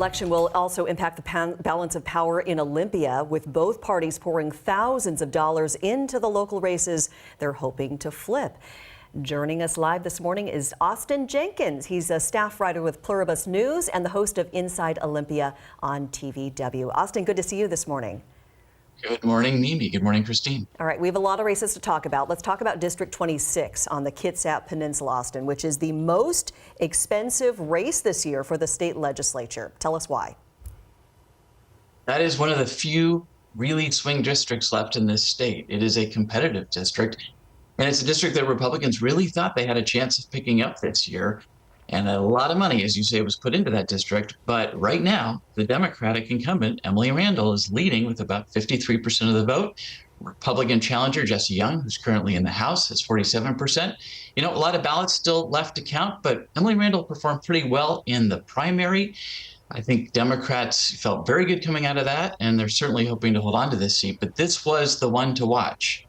Election will also impact the balance of power in Olympia, with both parties pouring thousands of dollars into the local races they're hoping to flip. Joining us live this morning is Austin Jenkins. He's a staff writer with Pluribus News and the host of Inside Olympia on TVW. Austin, good to see you this morning. Good morning, Mimi. Good morning, Christine. All right, we have a lot of races to talk about. Let's talk about District 26 on the Kitsap Peninsula, Austin, which is the most expensive race this year for the state legislature. Tell us why. That is one of the few really swing districts left in this state. It is a competitive district, and it's a district that Republicans really thought they had a chance of picking up this year. And a lot of money, as you say, was put into that district. But right now, the Democratic incumbent, Emily Randall, is leading with about 53% of the vote. Republican challenger, Jesse Young, who's currently in the House, has 47%. You know, a lot of ballots still left to count, but Emily Randall performed pretty well in the primary. I think Democrats felt very good coming out of that, and they're certainly hoping to hold on to this seat. But this was the one to watch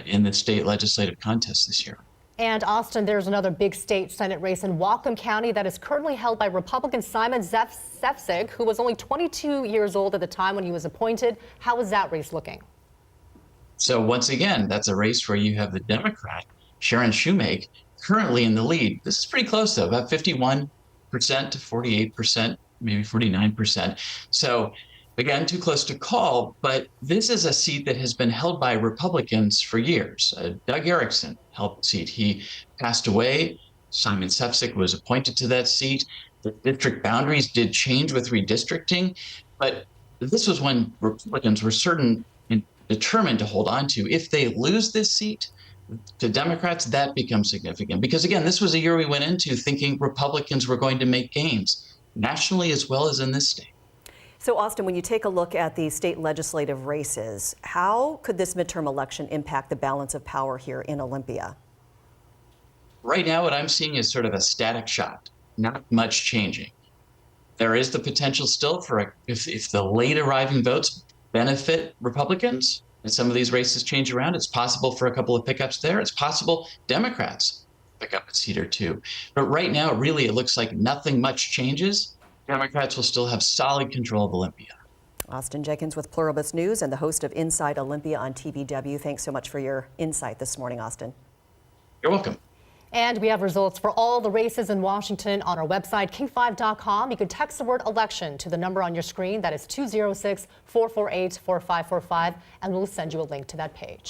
in the state legislative contest this year. And Austin, there's another big state Senate race in Whatcom County that is currently held by Republican Simon Sefcik, who was only 22 years old at the time when he was appointed. How is that race looking? So once again, that's a race where you have the Democrat, Sharon Shoemake, currently in the lead. This is pretty close, though, about 51% to 48%, maybe 49%. So again, too close to call, but this is a seat that has been held by Republicans for years. Doug Erickson held the seat. He passed away. Simon Sefcik was appointed to that seat. The district boundaries did change with redistricting, but this was when Republicans were certain and determined to hold on to. If they lose this seat to Democrats, that becomes significant. Because again, this was a year we went into thinking Republicans were going to make gains nationally as well as in this state. So, Austin, when you take a look at the state legislative races, how could this midterm election impact the balance of power here in Olympia? Right now, what I'm seeing is sort of a static shot, not much changing. There is the potential still for, if the late arriving votes benefit Republicans and some of these races change around, it's possible for a couple of pickups there. It's possible Democrats pick up a seat or two. But right now, really, it looks like nothing much changes. Democrats will still have solid control of Olympia. Austin Jenkins with Pluribus News and the host of Inside Olympia on TVW. Thanks so much for your insight this morning, Austin. You're welcome. And we have results for all the races in Washington on our website, king5.com. You can text the word election to the number on your screen. That is 206-448-4545, and we'll send you a link to that page.